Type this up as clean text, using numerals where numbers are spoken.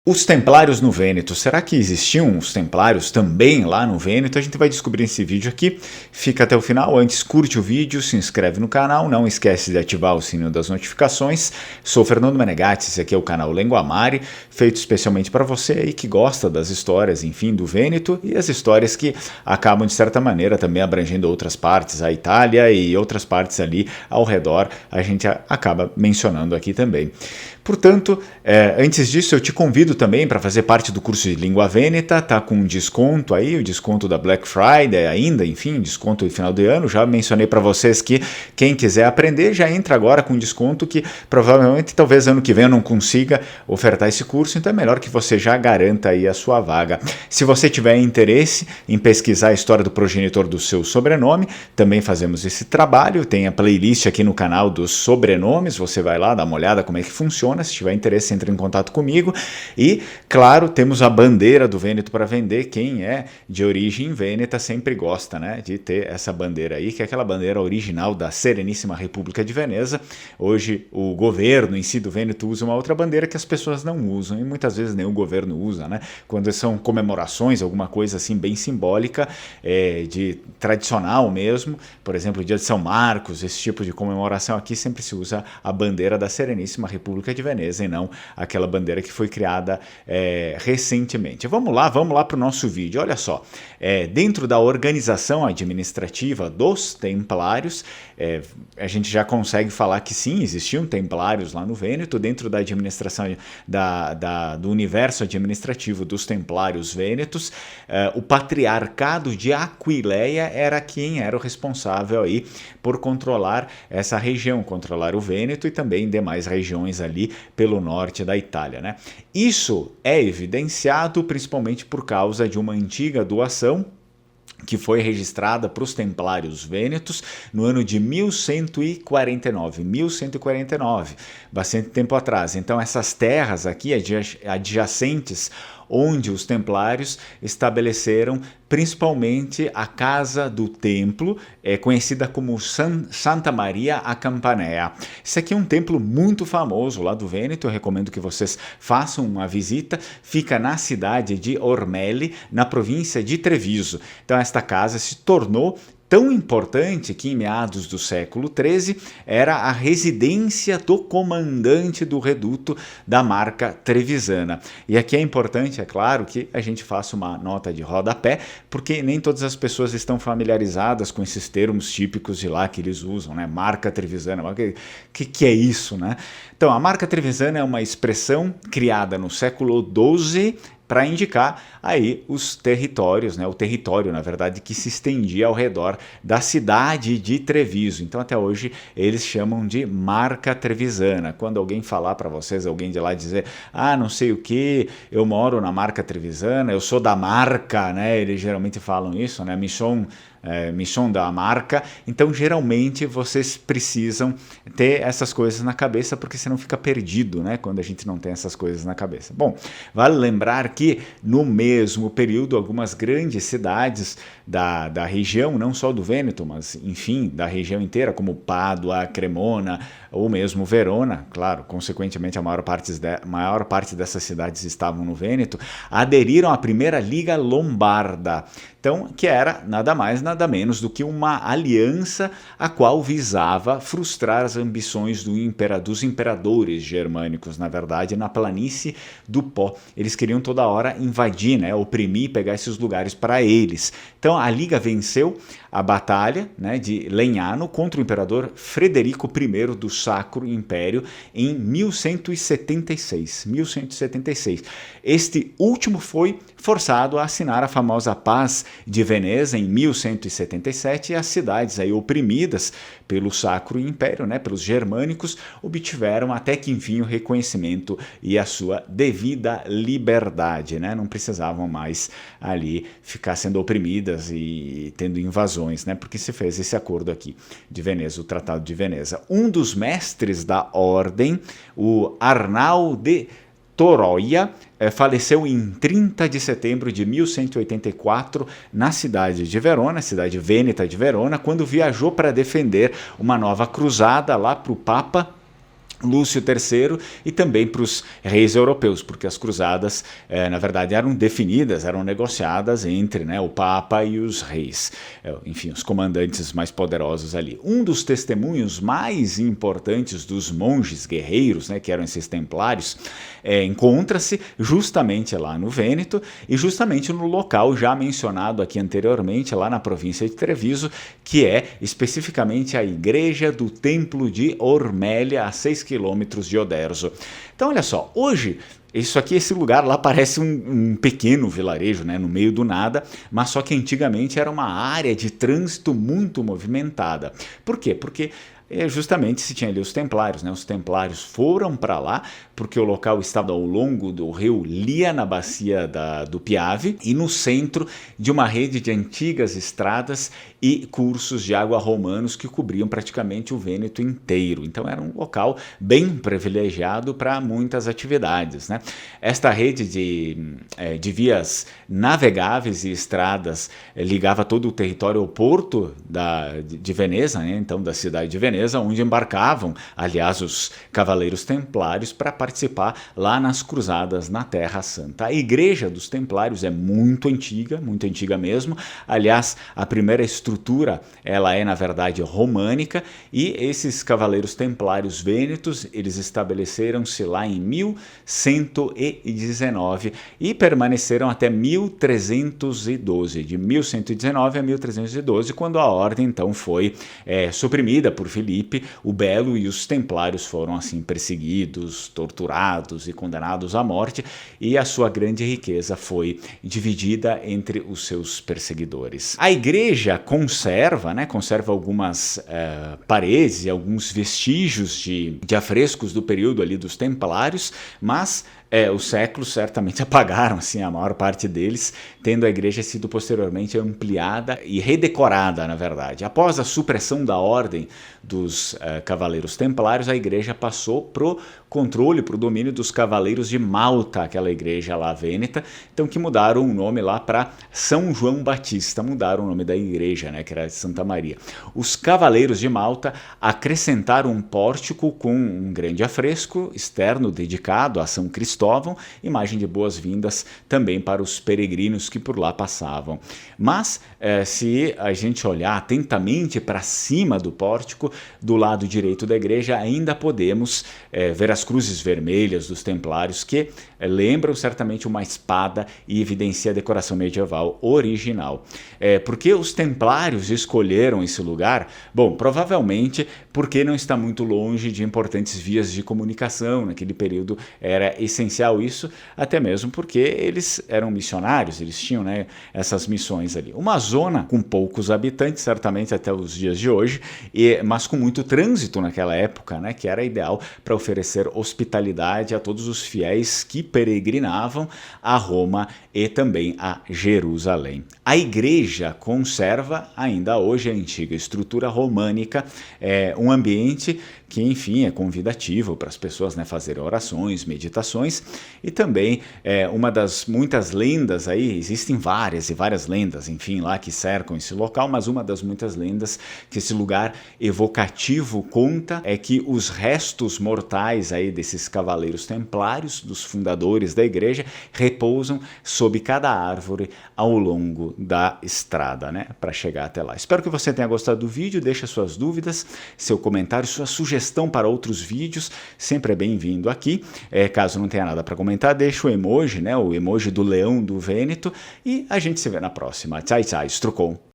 Os Templários no Vêneto. Será que existiam os Templários também lá no Vêneto? A gente vai descobrir nesse vídeo aqui. Fica até o final. Antes, curte o vídeo, se inscreve no canal, não esquece de ativar o sininho das notificações. Sou Fernando Menegatti, esse aqui é o canal Lenguamare, feito especialmente para você aí que gosta das histórias, enfim, do Vêneto e as histórias que acabam, de certa maneira, também abrangendo outras partes, a Itália e outras partes ali ao redor, a gente acaba mencionando aqui também. Portanto, antes disso, eu te convido também para fazer parte do curso de Língua Vêneta, tá com um desconto aí, o desconto da Black Friday ainda, enfim, desconto de final de ano. Já mencionei para vocês que quem quiser aprender já entra agora com desconto que provavelmente talvez ano que vem eu não consiga ofertar esse curso, então é melhor que você já garanta aí a sua vaga. Se você tiver interesse em pesquisar a história do progenitor do seu sobrenome, também fazemos esse trabalho, tem a playlist aqui no canal dos sobrenomes, você vai lá, dá uma olhada como é que funciona. Se tiver interesse, entre em contato comigo. E, claro, temos a bandeira do Vêneto para vender. Quem é de origem vêneta sempre gosta, né, de ter essa bandeira aí, que é aquela bandeira original da Sereníssima República de Veneza. Hoje, o governo em si do Vêneto usa uma outra bandeira que as pessoas não usam, e muitas vezes nem o governo usa, né? Quando são comemorações, alguma coisa assim bem simbólica, de tradicional mesmo, por exemplo, o dia de São Marcos, esse tipo de comemoração aqui sempre se usa a bandeira da Sereníssima República de Veneza e não aquela bandeira que foi criada recentemente. Vamos lá para o nosso vídeo. Olha só, dentro da organização administrativa dos Templários, a gente já consegue falar que sim, existiam Templários lá no Vêneto. Dentro da administração do universo administrativo dos Templários Vênetos, o patriarcado de Aquileia era quem era o responsável aí por controlar essa região, controlar o Vêneto e também demais regiões ali pelo norte da Itália, né? Isso é evidenciado principalmente por causa de uma antiga doação que foi registrada para os Templários Vênetos no ano de 1149, bastante tempo atrás. Então essas terras aqui adjacentes onde os Templários estabeleceram principalmente a Casa do Templo, conhecida como Santa Maria a Campanea. Esse aqui é um templo muito famoso lá do Vêneto, eu recomendo que vocês façam uma visita. Fica na cidade de Ormeli, na província de Treviso. Então esta casa se tornou tão importante que em meados do século XIII era a residência do comandante do reduto da marca trevisana. E aqui é importante, é claro, que a gente faça uma nota de rodapé, porque nem todas as pessoas estão familiarizadas com esses termos típicos de lá que eles usam, né? Marca trevisana, o que é isso, né? Então, a marca trevisana é uma expressão criada no século XII para indicar aí os territórios, né? O território, na verdade, que se estendia ao redor da cidade de Treviso. Então, até hoje, eles chamam de marca trevisana. Quando alguém falar para vocês, alguém de lá dizer, não sei o que, eu moro na marca trevisana, eu sou da marca, né? Eles geralmente falam isso, né? Mission da marca. Então, geralmente, vocês precisam ter essas coisas na cabeça, porque senão fica perdido, né? Quando a gente não tem essas coisas na cabeça. Bom, vale lembrar que no mesmo período, algumas grandes cidades da região, não só do Vêneto, mas, enfim, da região inteira, como Pádua, Cremona ou mesmo Verona, claro, consequentemente a maior parte dessas cidades estavam no Vêneto, aderiram à primeira Liga Lombarda. Então, que era nada mais, nada menos do que uma aliança a qual visava frustrar as ambições dos imperadores germânicos, na verdade, na planície do Pó. Eles queriam toda hora invadir, né, oprimir, pegar esses lugares para eles. Então, a Liga venceu a batalha, né, de Legnano contra o imperador Frederico I do Sacro Império em 1176. Este último foi forçado a assinar a famosa Paz de Veneza em 1177 e as cidades aí oprimidas pelo Sacro Império, né, pelos germânicos, obtiveram até que enfim o reconhecimento e a sua devida liberdade, né? Não precisavam mais ali ficar sendo oprimidas e tendo invasões, né? Porque se fez esse acordo aqui de Veneza, o Tratado de Veneza. Um dos mestres da ordem, o Arnau de Toroia, faleceu em 30 de setembro de 1184 na cidade de Verona, cidade vêneta de Verona, quando viajou para defender uma nova cruzada lá para o Papa Lúcio III e também para os reis europeus, porque as cruzadas, na verdade, eram definidas, eram negociadas entre, né, o Papa e os reis, enfim, os comandantes mais poderosos ali. Um dos testemunhos mais importantes dos monges guerreiros, né, que eram esses templários, encontra-se justamente lá no Vêneto e justamente no local já mencionado aqui anteriormente, lá na província de Treviso, que é especificamente a igreja do Templo de Ormélia, a 6 quilômetros de Oderzo. Então, olha só, hoje esse lugar lá parece um pequeno vilarejo, né, no meio do nada, mas só que antigamente era uma área de trânsito muito movimentada. Por quê? Porque justamente se tinha ali os templários, né? Os templários foram para lá porque o local estava ao longo do rio Lia, na bacia do Piave, e no centro de uma rede de antigas estradas e cursos de água romanos que cobriam praticamente o Vêneto inteiro. Então era um local bem privilegiado para muitas atividades, né? Esta rede de vias navegáveis e estradas ligava todo o território ao porto de Veneza, né? Então da cidade de Veneza, onde embarcavam, aliás, os cavaleiros templários para participar lá nas cruzadas na Terra Santa. A igreja dos templários é muito antiga mesmo. Aliás, a primeira estrutura, ela é, na verdade, românica, e esses cavaleiros templários vênetos, eles estabeleceram-se lá em 1119 e permaneceram até 1312, de 1119 a 1312, quando a ordem, então, foi suprimida por Filipe o Belo, e os templários foram assim perseguidos, torturados e condenados à morte, e a sua grande riqueza foi dividida entre os seus perseguidores. A igreja conserva algumas paredes e alguns vestígios de afrescos do período ali dos templários, mas os séculos certamente apagaram assim, a maior parte deles, tendo a igreja sido posteriormente ampliada e redecorada, na verdade. Após a supressão da ordem dos cavaleiros templários, a igreja passou pro controle, pro domínio dos cavaleiros de Malta, aquela igreja lá vêneta, então que mudaram o nome lá para São João Batista, mudaram o nome da igreja, né, que era de Santa Maria. Os cavaleiros de Malta acrescentaram um pórtico com um grande afresco externo dedicado a São Cristóvão, imagem de boas-vindas também para os peregrinos que por lá passavam. Mas se a gente olhar atentamente para cima do pórtico, do lado direito da igreja, ainda podemos ver as cruzes vermelhas dos templários, que lembram certamente uma espada e evidencia a decoração medieval original. Porque os templários escolheram esse lugar? Bom, provavelmente porque não está muito longe de importantes vias de comunicação. Naquele período era essencial isso, até mesmo porque eles eram missionários, eles tinham, né, essas missões ali. Uma zona com poucos habitantes, certamente até os dias de hoje, mas com muito trânsito naquela época, né, que era ideal para oferecer hospitalidade a todos os fiéis que peregrinavam a Roma e também a Jerusalém. A igreja conserva ainda hoje a antiga estrutura românica, um ambiente que, enfim, é convidativo para as pessoas, né, fazerem orações, meditações, e também uma das muitas lendas aí, existem várias e várias lendas, enfim, lá que cercam esse local, mas uma das muitas lendas que esse lugar evocativo conta é que os restos mortais aí desses cavaleiros templários, dos fundadores da igreja, repousam sob cada árvore ao longo da estrada, né, para chegar até lá. Espero que você tenha gostado do vídeo, deixe suas dúvidas, seu comentário, sua sugestão para outros vídeos, sempre é bem-vindo aqui. Caso não tenha nada para comentar, deixa o emoji, né, o emoji do leão do Vêneto, e a gente se vê na próxima. Tchau, tchau, Strucon.